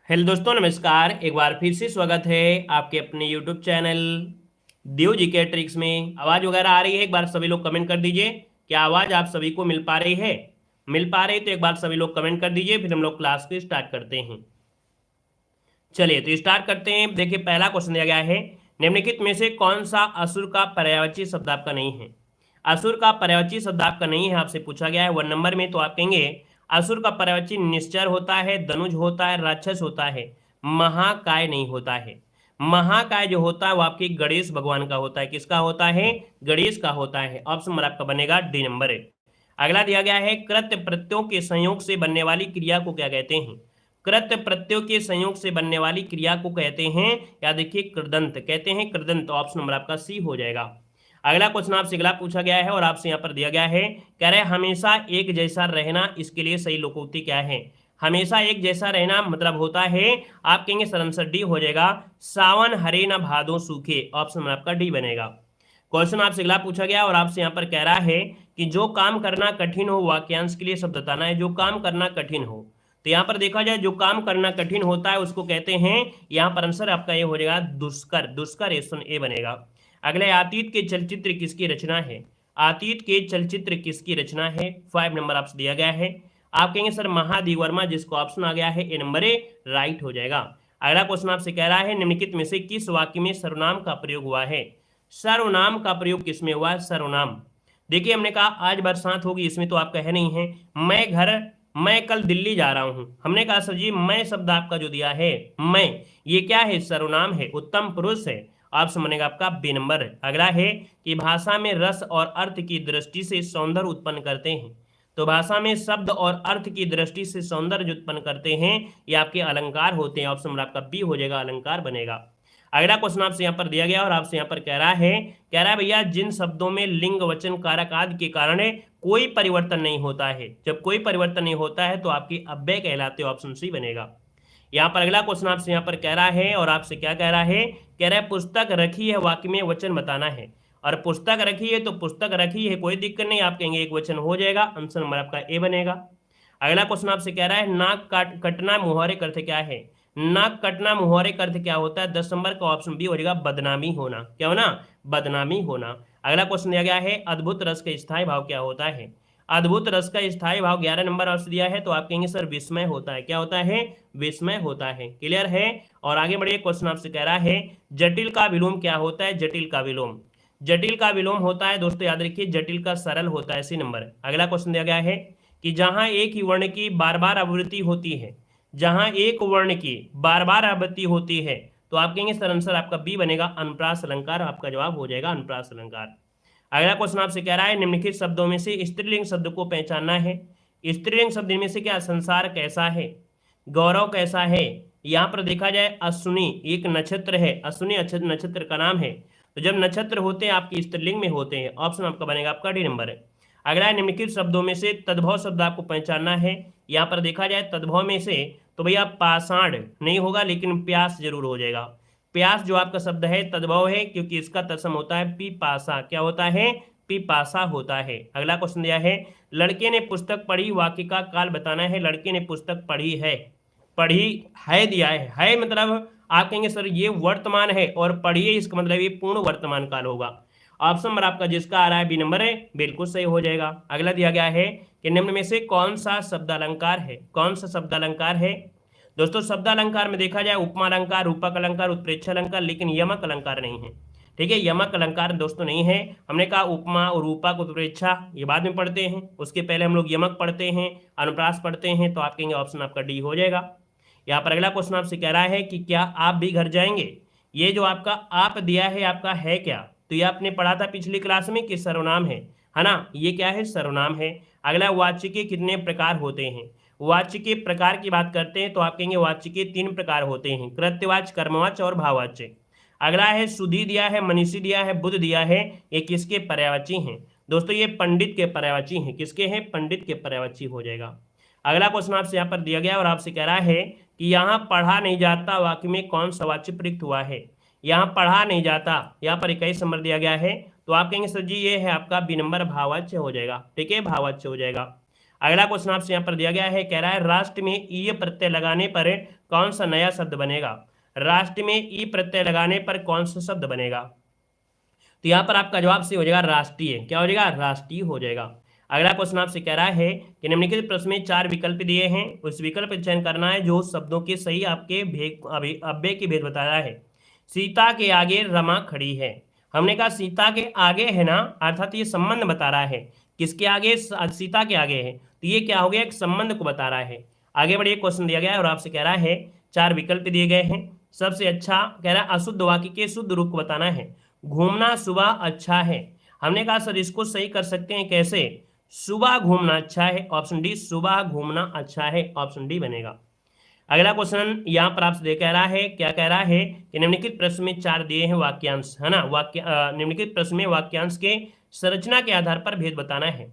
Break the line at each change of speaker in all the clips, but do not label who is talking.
Hello दोस्तों, नमस्कार। एक बार फिर से स्वागत है आपके अपने यूट्यूब चैनल देव जी के ट्रिक्स में। आवाज़ वगैरह आ रही है? एक बार सभी लोग कमेंट कर दीजिए। क्या आवाज़ आप सभी को मिल पा रही है? मिल पा रही तो एक बार सभी लोग कमेंट कर दीजिए, फिर हम लोग क्लास को स्टार्ट करते हैं। चलिए तो स्टार्ट करते हैं। देखिए, पहला क्वेश्चन दिया गया है, निम्नलिखित में से कौन सा असुर का पर्यायवाची शब्द आपका नहीं है? असुर का पर्यायवाची शब्द आपका नहीं है, आपसे पूछा गया है 1 नंबर में। तो आप कहेंगे असुर का पर्यायवाची निश्चर होता है, धनुज होता है, राक्षस होता है, महाकाय नहीं होता है। महाकाय जो होता है वो आपके गणेश भगवान का होता है। किसका होता है? गणेश का होता है। ऑप्शन नंबर आपका बनेगा D नंबर है। अगला दिया गया है, कृत प्रत्ययों के संयोग से बनने वाली क्रिया को क्या कहते हैं? कृत प्रत्ययों के संयोग से बनने वाली क्रिया को कहते हैं, या देखिए कृदंत कहते हैं। कृदंत ऑप्शन नंबर आपका सी हो जाएगा। अगला क्वेश्चन आपसे अगला पूछा गया है और आपसे यहाँ पर दिया गया है, कह रहे हमेशा एक जैसा रहना, इसके लिए सही लोकोक्ति क्या है? हमेशा एक जैसा रहना मतलब होता है, आप कहेंगे सर आंसर डी हो जाएगा, सावन हरे न भादो सूखे। ऑप्शन नंबर आपका डी बनेगा। क्वेश्चन आपसे अगला पूछा गया और आपसे यहाँ पर कह रहा है कि जो काम करना कठिन हो, वाक्यांश के लिए शब्द बताना है। जो काम करना कठिन हो, तो यहाँ पर देखा जाए जो काम करना कठिन होता है उसको कहते हैं, यहाँ पर आंसर आपका ये हो जाएगा दुष्कर। दुष्कर ए बनेगा। अगले, अतीत के चलचित्र किसकी रचना है? अतीत के चलचित्र किसकी रचना है? 5 नंबर आपसे दिया गया है। आप कहेंगे सर महादेव वर्मा, जिसको ऑप्शन आ गया है A नंबर राइट हो जाएगा। अगला क्वेश्चन आपसे कह रहा है, निम्नलिखित में से किस वाक्य में सर्वनाम का प्रयोग हुआ है? सर्वनाम का प्रयोग किसमें हुआ है? सर्वनाम। देखिए, हमने कहा आज बरसात होगी, इसमें तो आपका है नहीं है। मैं कल दिल्ली जा रहा हूं, हमने कहा सर जी मैं शब्द आपका जो दिया है मैं, ये क्या है? सर्वनाम है, उत्तम पुरुष है। ऑप्शन बनेगा आपका बी नंबर। अगला है कि भाषा में रस और अर्थ की दृष्टि से सौंदर्य उत्पन्न करते हैं। तो भाषा में शब्द और अर्थ की दृष्टि से सौंदर्य जो उत्पन्न करते हैं, ये आपके अलंकार होते हैं। ऑप्शन नंबर आपका बी हो जाएगा, अलंकार बनेगा। अगला क्वेश्चन आपसे यहाँ पर दिया गया और आपसे यहाँ पर कह रहा है भैया जिन शब्दों में लिंग वचन कारक आदि के कारण कोई परिवर्तन नहीं होता है, जब कोई परिवर्तन नहीं होता है तो आपकी अव्यय कहलाते। ऑप्शन सी बनेगा। यहाँ पर अगला क्वेश्चन आपसे यहाँ पर कह रहा है और आपसे क्या कह रहा है? कह रहा है पुस्तक रखी है, वाक्य में वचन बताना है। और पुस्तक रखी है तो पुस्तक रखी है, कोई दिक्कत नहीं, आप कहेंगे एक वचन हो जाएगा। आंसर नंबर आपका ए बनेगा। अगला क्वेश्चन आपसे कह रहा है नाक कटना मुहावरे का अर्थ क्या है? नाक कटना मुहावरे का अर्थ क्या होता है? 10 नंबर का ऑप्शन बी हो जाएगा, बदनामी होना। क्या होना? बदनामी होना। अगला क्वेश्चन दिया गया है, अद्भुत रस का स्थायी भाव क्या होता है? अद्भुत रस का स्थायी भाव 11 नंबर ऑप्शन दिया है, तो आप कहेंगे सर विस्मय होता है। क्या होता है? विस्मय होता है। क्लियर है? और आगे बढ़िए, क्वेश्चन आपसे कह रहा है जटिल का विलोम क्या होता है? जटिल का विलोम, जटिल का विलोम होता है दोस्तों, याद रखिए जटिल का सरल होता है। C number. अगला क्वेश्चन दिया गया है कि जहां एक ही वर्ण की बार बार आवृत्ति होती है, जहां एक वर्ण की बार बार आवृत्ति होती है, तो आप कहेंगे सर आंसर आपका बी बनेगा, अनुप्रास अलंकार। आपका जवाब हो जाएगा अनुप्रास अलंकार। अगला क्वेश्चन आपसे कह रहा है निम्नलिखित शब्दों में से स्त्रीलिंग शब्द को पहचानना है। स्त्रीलिंग शब्द में से क्या? संसार कैसा है, गौरव कैसा है। यहाँ पर देखा जाए अश्विनी एक नक्षत्र है, अश्विनी नक्षत्र का नाम है। तो जब नक्षत्र होते हैं आपकी स्त्रीलिंग में होते हैं। ऑप्शन आपका बनेगा आपका D नंबर है। अगला है निम्नलिखित शब्दों में से तद्भव शब्द आपको पहचानना है। यहाँ पर देखा जाए तद्भव में से, तो भैया पाषाण नहीं होगा, लेकिन प्यास जरूर हो जाएगा। प्यास जो आपका शब्द है तद्भव है, क्योंकि इसका तत्सम होता है पिपासा। क्या होता है? पिपासा होता है। अगला क्वेश्चन दिया है, लड़के ने पुस्तक पढ़ी, वाक्य का काल बताना है। लड़के ने पुस्तक पढ़ी है, पढ़ी है दिया है मतलब आप कहेंगे सर ये वर्तमान है, और पढ़िए इसका मतलब ये पूर्ण वर्तमान काल होगा। ऑप्शन नंबर आपका जिसका आ रहा है B नंबर है, बिल्कुल सही हो जाएगा। अगला दिया गया है कि निम्न में से कौन सा शब्द अलंकार है? कौन सा शब्द अलंकार है? दोस्तों शब्द अलंकार में देखा जाए उपमा अलंकार, रूपक अलंकार, उत्प्रेक्षा अलंकार, लेकिन यमक अलंकार नहीं है। ठीक है, यमक अलंकार दोस्तों नहीं है। हमने कहा उपमा और रूपक उत्प्रेक्षा ये बाद में पढ़ते हैं, उसके पहले हम लोग यमक पढ़ते हैं, अनुप्रास पढ़ते हैं। तो आप कहेंगे ऑप्शन आपका डी हो जाएगा। यहाँ पर अगला क्वेश्चन आपसे कह रहा है कि क्या आप भी घर जाएंगे? ये जो आपका आप दिया है आपका है क्या? तो ये आपने पढ़ा था पिछली क्लास में कि सर्वनाम है ना? ये क्या है? सर्वनाम है। अगला वाच्य के कितने प्रकार होते हैं? वाच्य के प्रकार की बात करते हैं तो आप कहेंगे वाच्य के 3 प्रकार होते हैं, कृत्यवाच्य, कर्मवाच्य और भाववाच्य। अगला है सुधी दिया है, मनीषी दिया है, बुद्ध दिया है, ये किसके पर्यायवाची हैं? दोस्तों ये पंडित के पर्यायवाची हैं। किसके हैं? पंडित के पर्यायवाची हो जाएगा। अगला क्वेश्चन आपसे यहाँ पर दिया गया और आपसे कह रहा है कि यहाँ पढ़ा नहीं जाता वाक्य में कौन सा वाच्य प्रयुक्त हुआ है? यहाँ पढ़ा नहीं जाता, यहाँ पर 21 नंबर दिया गया है, तो आप कहेंगे सर जी ये है आपका B नंबर, भाववाच्य हो जाएगा। ठीक है, भाववाच्य हो जाएगा। अगला क्वेश्चन आपसे यहाँ पर दिया गया है, कह रहा है राष्ट्र में ईय प्रत्यय लगाने पर कौन सा नया शब्द बनेगा? राष्ट्र में ई प्रत्यय लगाने पर कौन सा शब्द बनेगा? तो यहाँ पर आपका जवाब सही हो जाएगा राष्ट्रीय। क्या हो जाएगा? राष्ट्रीय हो जाएगा। अगला क्वेश्चन आपसे कह रहा है कि निम्नलिखित प्रश्न में 4 विकल्प दिए हैं, उस विकल्प का चयन करना है जो शब्दों के सही आपके अव्यय के भेद बताया है। सीता के आगे रमा खड़ी है। हमने कहा सीता के आगे है ना, अर्थात ये संबंध बता रहा है। किसके आगे? सीता के आगे है, तो ये क्या हो गया? एक संबंध को बता रहा है। आगे बढ़िए, क्वेश्चन दिया गया है और आपसे कह रहा है 4 विकल्प दिए गए हैं। सबसे अच्छा कह रहा है अशुद्ध वाक्य के शुद्ध रूप को बताना है। घूमना सुबह अच्छा है। हमने कहा सर इसको सही कर सकते हैं कैसे? सुबह घूमना अच्छा है, ऑप्शन डी। सुबह घूमना अच्छा है, ऑप्शन डी बनेगा। अगला क्वेश्चन यहाँ पर आपसे कह रहा है, क्या कह रहा है कि निम्नलिखित प्रश्न में 4 दिए हैं वाक्यांश, है ना। निम्नलिखित प्रश्न में वाक्यांश के संरचना के आधार पर भेद बताना है।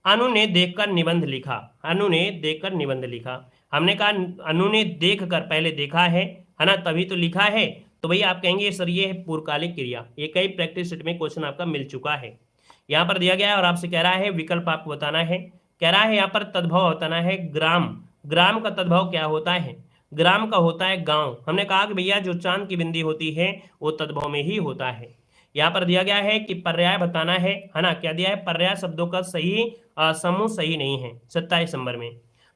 अनु ने देखकर निबंध लिखा। अनु ने देखकर निबंध लिखा। हमने कहा अनु ने देखकर पहले देखा है ना, तभी तो लिखा है। तो भैया आप कहेंगे सर ये है पूर्वकालिक क्रिया। ये कई प्रैक्टिस सेट में क्वेश्चन आपका मिल चुका है। यहाँ पर दिया गया है और आपसे कह रहा है विकल्प आपको बताना है। कह रहा है यहाँ पर तद्भव बताना है ग्राम। ग्राम का तद्भव क्या होता है? ग्राम का होता है गांव। हमने कहा कि भैया जो चांद की बिंदी होती है वो तद्भव में ही होता है। यहाँ पर दिया गया है कि पर्याय बताना है ना। क्या दिया है? पर्याय शब्दों का सही समूह सही नहीं है 27 नंबर में।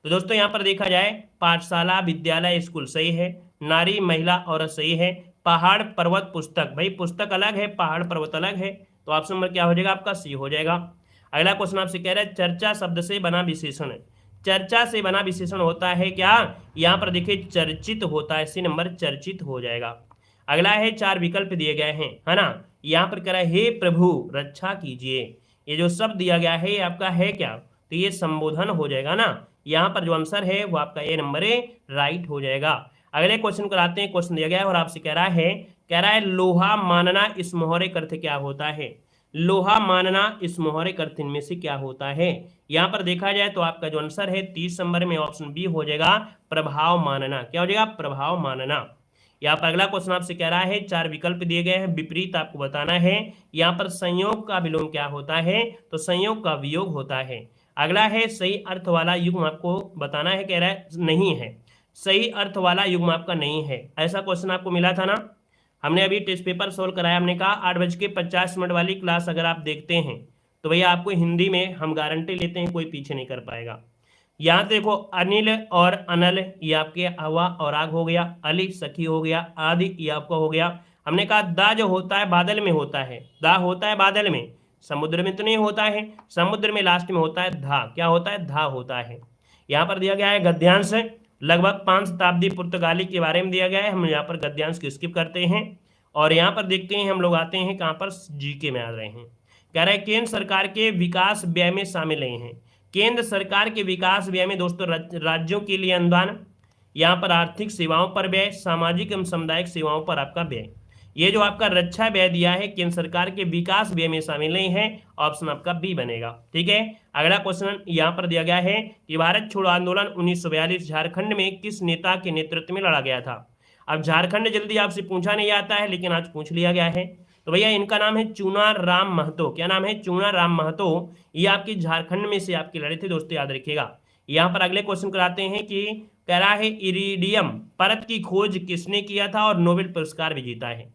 तो दोस्तों यहाँ पर देखा जाए पाठशाला विद्यालय स्कूल सही है, नारी महिला औरत सही है, पहाड़ पर्वत पुस्तक, भाई पुस्तक अलग है पहाड़ पर्वत अलग है, तो ऑप्शन नंबर क्या हो जाएगा आपका? सी हो जाएगा। अगला क्वेश्चन आपसे कह रहा है चर्चा शब्द से बना विशेषण। चर्चा से बना विशेषण होता है क्या? यहाँ पर देखिए चर्चित होता है, सी नंबर चर्चित हो जाएगा। अगला है 4 विकल्प दिए गए हैं, है ना। यहाँ पर कह रहा है हे प्रभु रक्षा कीजिए। ये जो शब्द दिया गया है ये आपका है क्या? तो ये संबोधन हो जाएगा ना। यहाँ पर जो आंसर है वो आपका ए नंबर राइट हो जाएगा। अगले क्वेश्चन को आते हैं। क्वेश्चन दिया गया है और आपसे कह रहा है लोहा मानना इस मोहरे का अर्थ क्या होता है? लोहा मानना इस मोहरे का अर्थ इनमें से क्या होता है? यहाँ पर देखा जाए तो आपका जो आंसर है 30 नंबर में ऑप्शन बी हो जाएगा प्रभाव मानना। क्या हो जाएगा? प्रभाव मानना। यहाँ पर अगला क्वेश्चन आपसे कह रहा है 4 विकल्प दिए गए हैं, विपरीत आपको बताना है। यहाँ पर संयोग का विलोम क्या होता है? तो संयोग का वियोग होता है। अगला है सही अर्थ वाला युग्म आपको बताना है। कह रहा है नहीं है, सही अर्थ वाला युग्म आपका नहीं है। ऐसा क्वेश्चन आपको मिला था ना, हमने अभी टेस्ट पेपर सोल्व कराया। हमने कहा 8:50 वाली क्लास अगर आप देखते हैं तो भैया आपको हिंदी में हम गारंटी लेते हैं कोई पीछे नहीं कर पाएगा। यहाँ देखो अनिल और अनल ये आपके हवा और आग हो गया, अली सखी हो गया, आदि ये आपका हो गया। हमने कहा दा जो होता है बादल में होता है, दा होता है बादल में, समुद्र में तो नहीं होता है। समुद्र में लास्ट में होता है धा। क्या होता है? धा होता है। यहाँ पर दिया गया है गद्यांश, लगभग 5 शताब्दी पुर्तगाली के बारे में दिया गया है। हम यहाँ पर गद्यांश को स्किप करते हैं और यहाँ पर देखते हैं हम लोग आते हैं कहाँ पर? जीके में आ रहे हैं। कह रहे हैं केंद्र सरकार के विकास व्यय में शामिल नहीं है। केंद्र सरकार के विकास व्यय में दोस्तों राज्यों के लिए अनुदान, यहाँ पर आर्थिक सेवाओं पर व्यय, सामाजिक एवं सामुदायिक सेवाओं पर आपका व्यय। ये जो आपका रक्षा व्यय दिया है केंद्र सरकार के विकास व्यय में शामिल नहीं है, ऑप्शन आपका बी बनेगा। ठीक है। अगला क्वेश्चन यहाँ पर दिया गया है कि भारत छोड़ो आंदोलन 1942 झारखंड में किस नेता के नेतृत्व में लड़ा गया था? अब झारखंड जल्दी आपसे पूछा नहीं जाता है लेकिन आज पूछ लिया गया है। तो भैया इनका नाम है चूना राम महतो। क्या नाम है? चूना राम महतो। ये आपकी झारखंड में से आपके लड़े थे दोस्तों, याद रखिएगा। यहाँ पर अगले क्वेश्चन कराते हैं कि कह रहा है इरिडियम परत की खोज किसने किया था और नोबेल पुरस्कार भी जीता है?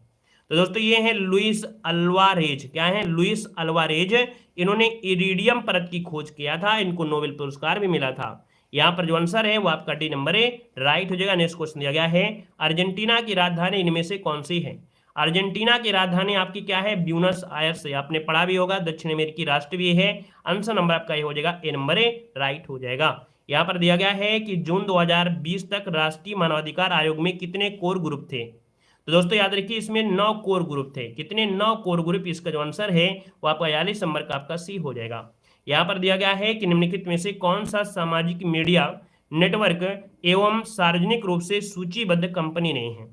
तो दोस्तों ये है लुइस अल्वारेज। क्या है? Luis Alvarez. इन्होंने इरिडियम परत की खोज किया था, इनको नोबेल पुरस्कार भी मिला था। यहाँ पर जो आंसर है वो आपका डी नंबर राइट हो जाएगा। नेक्स्ट क्वेश्चन दिया गया है अर्जेंटीना की राजधानी इनमें से कौन सी है? अर्जेंटीना की राजधानी आपकी क्या है? ब्यूनस आयर्स है। आपने पढ़ा भी होगा, दक्षिण अमेरिकी राष्ट्र भी है। आंसर नंबर आपका ये हो जाएगा ए नंबर राइट हो जाएगा। यहाँ पर दिया गया है कि जून 2020 तक राष्ट्रीय मानवाधिकार आयोग में कितने कोर ग्रुप थे? तो दोस्तों याद रखिए इसमें 9 कोर ग्रुप थे। कितने? 9 कोर ग्रुप। इसका जो आंसर है वो आपका 42 नंबर का आपका सी हो जाएगा। यहाँ पर दिया गया है कि निम्नलिखित में से कौन सा सामाजिक मीडिया नेटवर्क एवं सार्वजनिक रूप से सूचीबद्ध कंपनी नहीं है?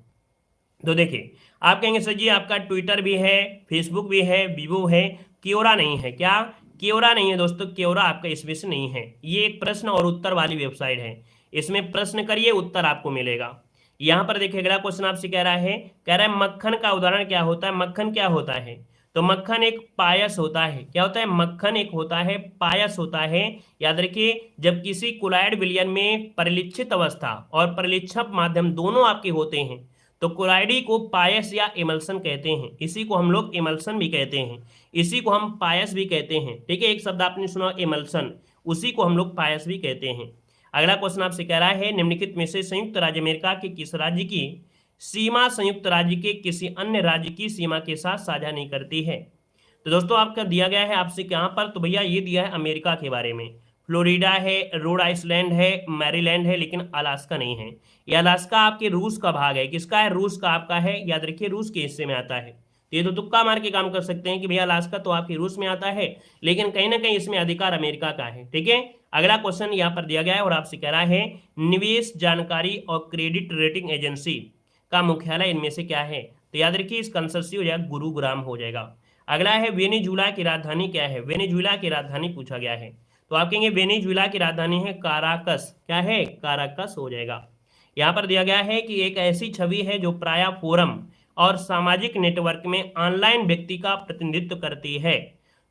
तो देखिए आप कहेंगे सर जी आपका ट्विटर भी है, फेसबुक भी है, वीवो है, क्योरा नहीं है। क्या? क्योरा नहीं है दोस्तों, क्योरा आपका इसमें से नहीं है। ये एक प्रश्न और उत्तर वाली वेबसाइट है, इसमें प्रश्न करिए उत्तर आपको मिलेगा। यहाँ पर देखिए अगला क्वेश्चन आपसे कह रहा है मक्खन का उदाहरण क्या होता है? मक्खन क्या होता है? तो मक्खन एक पायस होता है। क्या होता है? मक्खन एक होता है पायस होता है। याद रखिए, जब किसी कोलॉइड विलयन में परिलक्षित अवस्था और परिलक्षक माध्यम दोनों आपके होते हैं तो कोलॉइडी को पायस या इमल्सन कहते हैं। इसी को हम लोग इमल्सन भी कहते हैं, इसी को हम पायस भी कहते हैं। ठीक है, एक शब्द आपने सुना इमल्सन, उसी को हम लोग पायस भी कहते हैं। अगला क्वेश्चन आपसे कह रहा है, निम्नलिखित में से संयुक्त राज्य अमेरिका के किस राज्य की सीमा संयुक्त राज्य के किसी अन्य राज्य की सीमा के साथ साझा नहीं करती है? तो दोस्तों आपका दिया गया है आपसे कहां पर, तो भैया ये दिया है अमेरिका के बारे में। फ्लोरिडा है, रोड आइसलैंड है, मैरीलैंड है, लेकिन अलास्का नहीं है। ये अलास्का आपके रूस का भाग है। किसका है? रूस का आपका है। याद रखिए, रूस के हिस्से में आता है। तो ये तो तुक्का मार के काम कर सकते हैं कि भैया अलास्का तो आपके रूस में आता है, लेकिन कहीं ना कहीं इसमें अधिकार अमेरिका का है। ठीक है, अगला क्वेश्चन यहाँ पर दिया गया है और आपसे कह रहा है, निवेश जानकारी और क्रेडिट रेटिंग एजेंसी का मुख्यालय इनमें से क्या है? तो याद रखिए, इसका आंसर सी हो जाएगा, गुरुग्राम हो जाएगा। अगला है, वेनेजुएला की राजधानी क्या है? वेनेजुएला की राजधानी पूछा गया है, तो आप कहेंगे वेनेजुएला की राजधानी है काराकस। क्या है? काराकस हो जाएगा। यहाँ पर दिया गया है कि एक ऐसी छवि है जो प्राय फोरम और सामाजिक नेटवर्क में ऑनलाइन व्यक्ति का प्रतिनिधित्व करती है।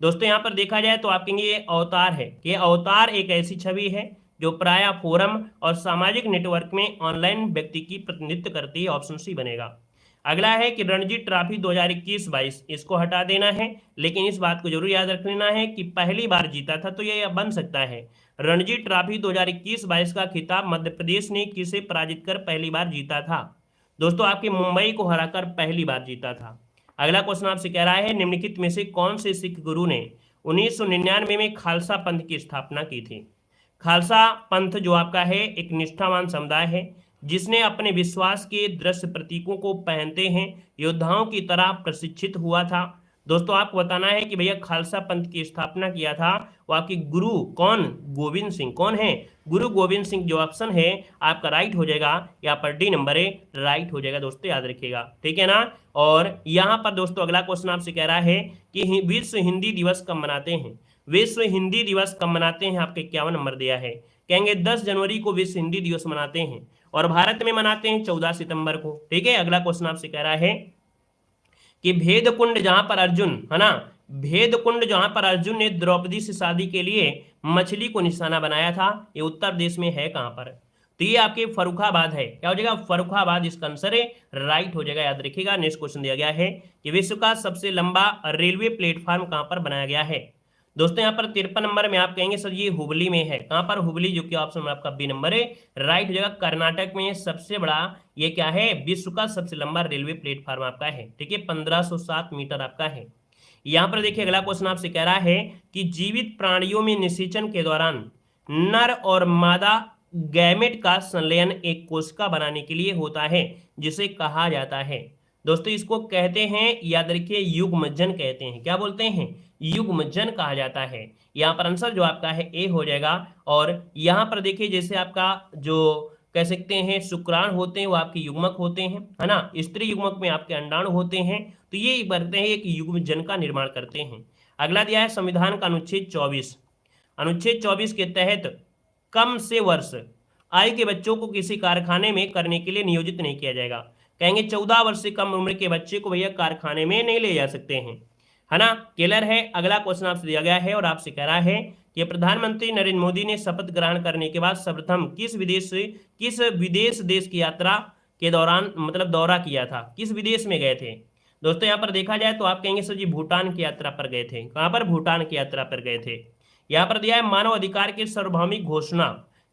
दोस्तों यहाँ पर देखा जाए तो आप कहेंगे ये अवतार है। ये अवतार एक ऐसी छवि है जो प्राय फोरम और सामाजिक नेटवर्क में ऑनलाइन व्यक्ति की प्रतिनिधित्व करती है। ऑप्शन सी बनेगा। अगला है कि रणजी ट्रॉफी 2021-22, इसको हटा देना है, लेकिन इस बात को जरूर याद रख लेना है कि पहली बार जीता था, तो ये बन सकता है। रणजी ट्रॉफी 2021-22 का खिताब मध्य प्रदेश ने किसे पराजित कर पहली बार जीता था? दोस्तों आपके मुंबई को हराकर पहली बार जीता था। अगला क्वेश्चन आपसे कह रहा है, निम्नलिखित में से कौन से सिख गुरु ने 1999 में खालसा पंथ की स्थापना की थी? खालसा पंथ जो आपका है एक निष्ठावान समुदाय है जिसने अपने विश्वास के दृश्य प्रतीकों को पहनते हैं योद्धाओं की तरह प्रशिक्षित हुआ था। दोस्तों आपको बताना है कि भैया खालसा पंथ की स्थापना किया था वो आपके गुरु कौन? गोविंद सिंह। कौन है? गुरु गोविंद सिंह। जो ऑप्शन है आपका राइट हो जाएगा, यहाँ पर डी नंबर ए राइट हो जाएगा। दोस्तों याद रखिएगा, ठीक है ना। और यहाँ पर दोस्तों अगला क्वेश्चन आपसे कह रहा है कि विश्व हिंदी दिवस कब मनाते हैं? विश्व हिंदी दिवस कब मनाते हैं? आपके 51 नंबर दिया है। कहेंगे 10 जनवरी को विश्व हिंदी दिवस मनाते हैं और भारत में मनाते हैं 14 सितंबर को। ठीक है, अगला क्वेश्चन आपसे कह रहा है कि भेद कुंड जहां पर अर्जुन, है ना, भेद कुंड जहां पर अर्जुन ने द्रौपदी से शादी के लिए मछली को निशाना बनाया था, ये उत्तर प्रदेश में है कहां पर? तो ये आपके फर्रुखाबाद है। क्या हो जाएगा? फर्रुखाबाद इसका आंसर है, राइट हो जाएगा। याद रखिएगा। नेक्स्ट क्वेश्चन दिया गया है कि विश्व का सबसे लंबा रेलवे प्लेटफॉर्म कहां पर बनाया गया है? दोस्तों यहाँ पर 53 नंबर में आप कहेंगे सर ये हुबली में है। कहां पर? हुबली, जो कि ऑप्शन आपका बी नंबर है, राइट हो जाएगा। कर्नाटक में सबसे बड़ा ये क्या है? विश्व का सबसे लंबा रेलवे प्लेटफॉर्म आपका है। ठीक है, 1507 मीटर आपका है। यहाँ पर देखिए अगला क्वेश्चन आपसे कह रहा है कि जीवित प्राणियों में निषेचन के दौरान नर और मादा गैमेट का संलयन एक कोशिका बनाने के लिए होता है जिसे कहा जाता है। दोस्तों इसको कहते हैं, याद रखिए, युग्मजन कहते हैं। क्या बोलते हैं? युग्मजन कहा जाता है। यहाँ पर आंसर जो आपका है ए हो जाएगा। और यहाँ पर देखिए जैसे आपका जो कह सकते हैं शुक्राणु होते हैं वो आपके युग्मक होते हैं, है ना। स्त्री युग्मक में आपके अंडाणु होते हैं, तो ये बनते हैं एक युग्मजन का निर्माण करते हैं। अगला दिया है संविधान का अनुच्छेद 24। अनुच्छेद 24 के तहत कम से वर्ष आयु के बच्चों को किसी कारखाने में करने के लिए नियोजित नहीं किया जाएगा। कहेंगे 14 वर्ष से कम उम्र के बच्चे को भैया कारखाने में नहीं ले जा सकते हैं, है ना। क्लियर है। अगला क्वेश्चन आपसे दिया गया है और आपसे कह रहा है कि प्रधानमंत्री नरेंद्र मोदी ने शपथ ग्रहण करने के बाद सर्वप्रथम किस विदेश देश की यात्रा के दौरान मतलब दौरा किया था? किस विदेश में गए थे? दोस्तों यहाँ पर देखा जाए तो आप कहेंगे सर जी भूटान की यात्रा पर गए थे। कहां पर? भूटान की यात्रा पर गए थे। यहाँ पर दिया है मानव अधिकार के सार्वभौमिक घोषणा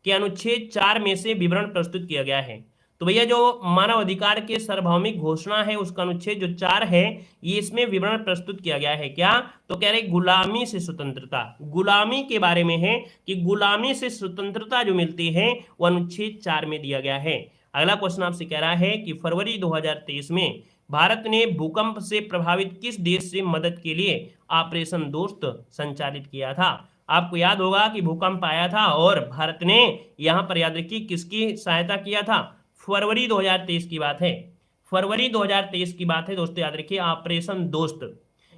के अनुच्छेद 4 में से विवरण प्रस्तुत किया गया है। तो भैया जो मानव अधिकार के सार्वभौमिक घोषणा है उसका अनुच्छेद जो 4 है ये इसमें विवरण प्रस्तुत किया गया है। क्या? तो कह रहे गुलामी से स्वतंत्रता, गुलामी के बारे में है कि गुलामी से स्वतंत्रता जो मिलती है वो अनुच्छेद 4 में दिया गया है। अगला क्वेश्चन आपसे कह रहा है कि फरवरी 2023 में भारत ने भूकंप से प्रभावित किस देश से मदद के लिए ऑपरेशन दोस्त संचालित किया था? आपको याद होगा कि भूकंप आया था और भारत ने यहां पर याद रखिए किसकी सहायता किया था? फरवरी 2023 की बात है। फरवरी 2023 की बात है दोस्तों, याद रखिए ऑपरेशन दोस्त।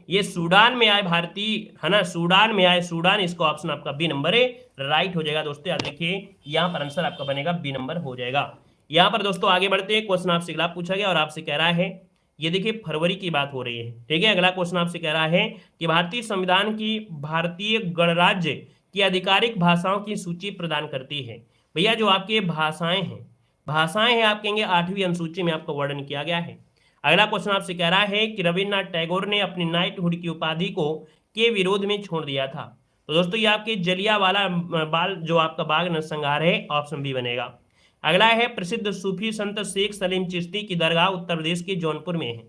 ये सूडान में आए भारतीय, है ना, सूडान में आए। सूडान इसका ऑप्शन आपका बी नंबर है, राइट हो जाएगा। दोस्तों याद रखिए यहाँ पर आंसर आपका बनेगा बी नंबर हो जाएगा। यहाँ पर दोस्तों आगे बढ़ते हैं। क्वेश्चन आपसे अगला पूछा गया और आपसे कह रहा है ये देखिए फरवरी की बात हो रही है। ठीक है, अगला क्वेश्चन आपसे कह रहा है कि भारतीय संविधान की भारतीय गणराज्य की आधिकारिक भाषाओं की सूची प्रदान करती है। भैया जो आपके भाषाएं हैं आप कहेंगे 8वीं अनुसूची में आपका वर्णन किया गया है। अगला क्वेश्चन आपसे कह रहा है कि रविन्द्रनाथ टैगोर ने अपनी नाइटहुड की उपाधि को के विरोध में छोड़ दिया था। तो दोस्तों ये आपके जलियांवाला बाल जो आपका बाग नरसंहार है, ऑप्शन बी बनेगा। अगला है प्रसिद्ध सूफी संत शेख सलीम चिश्ती की दरगाह उत्तर प्रदेश के जौनपुर में है।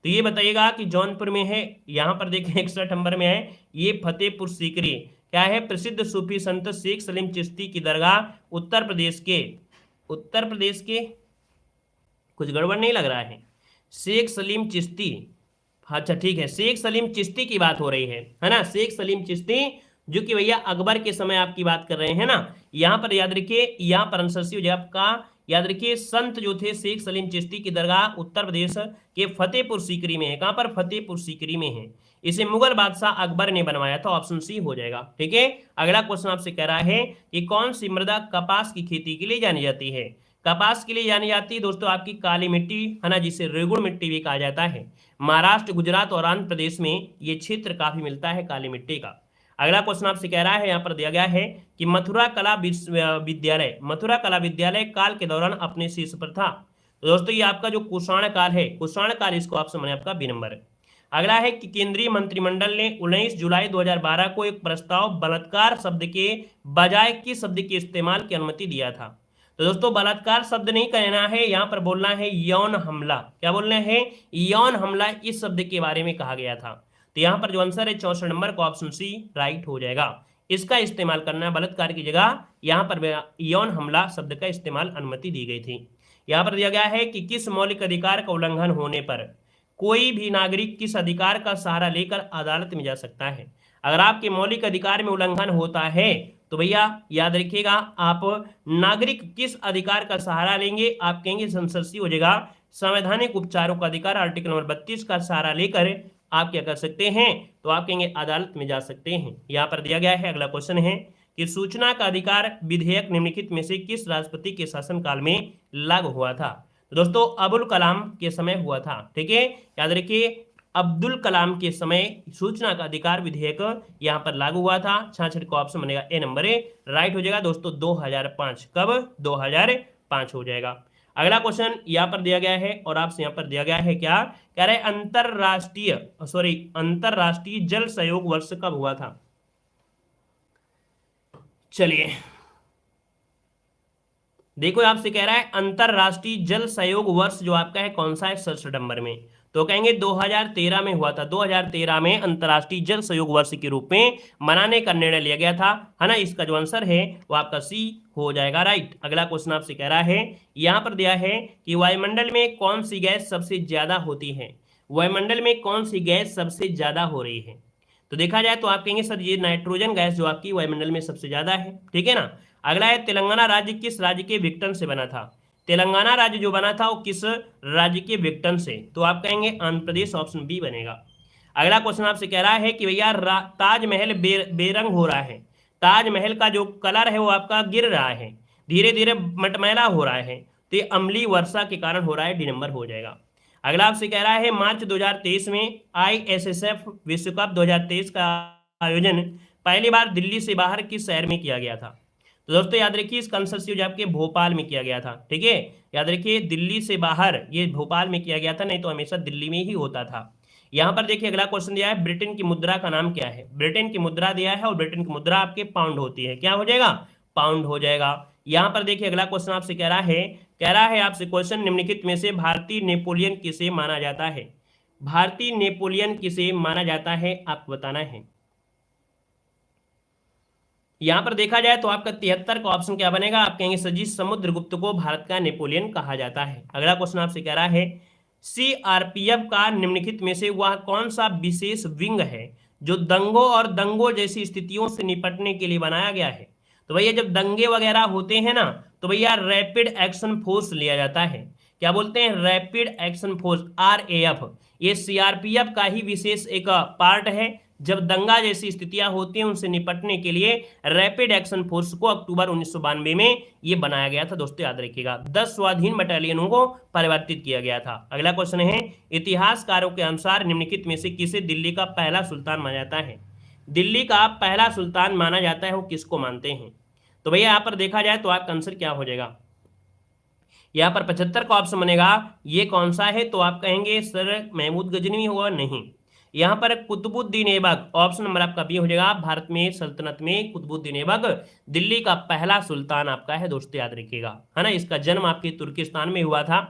तो ये बताइएगा कि जौनपुर में है, यहाँ पर देखिए 61 नंबर में है, ये फतेहपुर सीकरी क्या है, प्रसिद्ध सूफी संत शेख सलीम चिश्ती की दरगाह उत्तर प्रदेश के कुछ गड़बड़ नहीं लग रहा है, शेख सलीम चिश्ती, अच्छा ठीक है, शेख सलीम चिश्ती की बात हो रही है ना, शेख सलीम चिश्ती जो कि भैया अकबर के समय आपकी बात कर रहे हैं ना। यहाँ पर याद रखिए, यहाँ पर आंसर सी हो जाए आपका, याद रखिए संत जो थे शेख सलीम चिश्ती की दरगाह उत्तर प्रदेश के फतेहपुर सीकरी में है। कहाँ पर, फतेहपुर सीकरी में है। इसे मुगल बादशाह अकबर ने बनवाया था, ऑप्शन सी हो जाएगा। ठीक है, अगला क्वेश्चन आपसे कह रहा है कि कौन सी मृदा कपास की खेती के लिए जानी जाती है। कपास के लिए जानी जाती है दोस्तों आपकी काली मिट्टी है ना, जिसे रेगुड़ मिट्टी भी कहा जाता है। महाराष्ट्र, गुजरात और आंध्र प्रदेश में ये क्षेत्र काफी मिलता है काली मिट्टी का। अगला क्वेश्चन आपसे कह रहा है, यहाँ पर दिया गया है कि मथुरा कला विद्यालय काल के दौरान अपने शीर्ष पर था। तो दोस्तों ये आपका जो कुषाण काल है, कुषाण काल, इसको ऑप्शन बने आपका बी नंबर। अगला है कि केंद्रीय मंत्रिमंडल ने 19 जुलाई 2012 को एक प्रस्ताव बलात्कार शब्द के बजाय किस शब्द के इस्तेमाल की अनुमति दिया था। तो दोस्तों बलात्कार शब्द नहीं कहना है, यहाँ पर बोलना है यौन हमला। क्या बोलना है, यौन हमला, इस शब्द के बारे में कहा गया था। तो यहाँ पर जो आंसर है 64 नंबर का ऑप्शन सी राइट हो जाएगा। इसका इस्तेमाल करना है बलात्कार की जगह, यहाँ पर यौन हमला शब्द का इस्तेमाल अनुमति दी गई थी। यहाँ पर दिया गया है कि किस मौलिक अधिकार का उल्लंघन होने पर कोई भी नागरिक किस अधिकार का सहारा लेकर अदालत में जा सकता है। अगर आपके मौलिक अधिकार में उल्लंघन होता है तो भैया याद रखिएगा, आप नागरिक किस अधिकार का सहारा लेंगे, आप कहेंगे संसद सी हो जाएगा, संवैधानिक उपचारों का अधिकार आर्टिकल नंबर 32 का सहारा लेकर आप क्या कर सकते हैं, तो आप कहेंगे अदालत में जा सकते हैं। यहाँ पर दिया गया है, अगला क्वेश्चन है कि सूचना का अधिकार विधेयक निम्नलिखित में से किस राष्ट्रपति के शासनकाल में लागू हुआ था। तो दोस्तों अबुल कलाम के समय हुआ था। ठीक है, याद रखिए अब्दुल कलाम के समय सूचना का अधिकार विधेयक यहाँ पर लागू हुआ था। 66 का ऑप्शन बनेगा ए नंबर, राइट हो जाएगा दोस्तों 2005। कब, 2005 हो जाएगा। अगला क्वेश्चन यहाँ पर दिया गया है और आपसे यहाँ पर दिया गया है, क्या कह रहे, अंतरराष्ट्रीय जल सहयोग वर्ष कब हुआ था। चलिए देखो, आपसे कह रहा है अंतरराष्ट्रीय जल सहयोग वर्ष जो आपका है कौन सा है, 67 नंबर में। तो कहेंगे 2013 में हुआ था। 2013 में अंतरराष्ट्रीय जल सहयोग वर्ष के रूप में मनाने का निर्णय लिया गया था, है ना। इसका जो आंसर है वो आपका सी हो जाएगा, राइट। अगला क्वेश्चन आपसे कह रहा है, यहाँ पर दिया है कि वायुमंडल में कौन सी गैस सबसे ज्यादा होती है। वायुमंडल में कौन सी गैस सबसे ज्यादा हो रही है। तो देखा जाए तो आप कहेंगे सर ये नाइट्रोजन गैस जो आपकी वायुमंडल में सबसे ज्यादा है। ठीक है ना। अगला है तेलंगाना राज्य किस राज्य के विघटन से बना था। तेलंगाना राज्य जो बना था वो किस राज्य के विघटन से, तो आप कहेंगे आंध्र प्रदेश, ऑप्शन बी बनेगा। अगला क्वेश्चन आपसे कह रहा है कि भैया ताजमहल बेरंग हो रहा है। ताजमहल का जो कलर है वो आपका गिर रहा है, धीरे धीरे मटमैला हो रहा है, तो ये अम्लीय वर्षा के कारण हो रहा है, डी नंबर हो जाएगा। अगला आपसे कह रहा है मार्च 2023 में ISSF विश्व कप 2023 का आयोजन पहली बार दिल्ली से बाहर किस शहर में किया गया था। तो दोस्तों याद रखिए इसका आंसर सी आपके भोपाल में किया गया था। ठीक है, याद रखिए दिल्ली से बाहर ये भोपाल में किया गया था, नहीं तो हमेशा दिल्ली में ही होता था। यहाँ पर देखिए अगला क्वेश्चन दिया है, ब्रिटेन की मुद्रा का नाम क्या है। ब्रिटेन की मुद्रा दिया है और ब्रिटेन की मुद्रा आपके पाउंड होती है। क्या हो जाएगा, पाउंड हो जाएगा। यहाँ पर देखिए अगला क्वेश्चन आपसे कह रहा है आपसे क्वेश्चन, निम्नलिखित में से भारतीय नेपोलियन किसे माना जाता है। भारतीय नेपोलियन किसे माना जाता है आपको बताना है। यहां पर देखा जाए तो आपका 73 का ऑप्शन क्या बनेगा, आप कहेंगे सजी समुद्रगुप्त को भारत का नेपोलियन कहा जाता है। अगला क्वेश्चन आपसे कह रहा है CRPF का निम्नलिखित में से वह कौन सा विशेष विंग है जो दंगों और दंगों जैसी स्थितियों से निपटने के लिए बनाया गया है। तो भैया जब दंगे वगैरह होते हैं ना तो भैया रैपिड एक्शन फोर्स लिया जाता है। क्या बोलते हैं, रैपिड एक्शन फोर्स, RAF। ये CRPF का ही विशेष एक पार्ट है जब दंगा जैसी स्थितियां होती हैं उनसे निपटने के लिए रैपिड एक्शन फोर्स को अक्टूबर 1992 में ये बनाया गया था। दोस्तों याद रखिएगा, 10 स्वाधीन बटालियनों को परिवर्तित किया गया था। अगला क्वेश्चन है, इतिहासकारों के अनुसार निम्नलिखित में से किसे दिल्ली का पहला सुल्तान माना जाता है? दिल्ली का पहला सुल्तान माना जाता है, वो किसको मानते हैं? तो भैया यहाँ पर देखा जाए तो आपका आंसर क्या हो जाएगा? यहाँ पर 75 का ऑप्शन बनेगा, ये कौन सा है? तो आप कहेंगे सर महमूद गजनवी होगा, नहीं। यहाँ पर कुतुबुद्दीन ऐबक, ऑप्शन नंबर आपका बी हो जाएगा। भारत में सल्तनत में कुतुबुद्दीन ऐबक दिल्ली का पहला सुल्तान आपका है। दोस्तों याद रखिएगा, है ना। इसका जन्म आपके तुर्किस्तान में हुआ था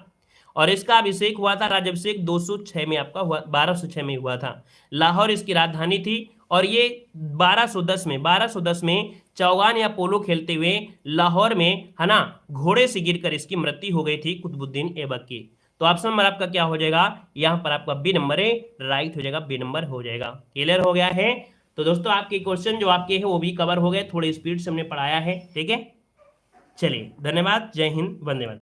और इसका अभिषेक हुआ था, राज्याभिषेक 206 में आपका हुआ, 1206 में हुआ था। लाहौर इसकी राजधानी थी और ये 1210 में चौगान या पोलो खेलते हुए लाहौर में, है ना, घोड़े से गिरकर इसकी मृत्यु हो गई थी कुतुबुद्दीन ऐबक की। तो ऑप्शन नंबर आपका क्या हो जाएगा? यहाँ पर आपका बी नंबर है, राइट हो जाएगा, बी नंबर हो जाएगा। क्लियर हो गया है? तो दोस्तों आपके क्वेश्चन जो आपके हैं वो भी कवर हो गए, थोड़े स्पीड से हमने पढ़ाया है, ठीक है। चलिए, धन्यवाद, जय हिंद, वंदे मातरम।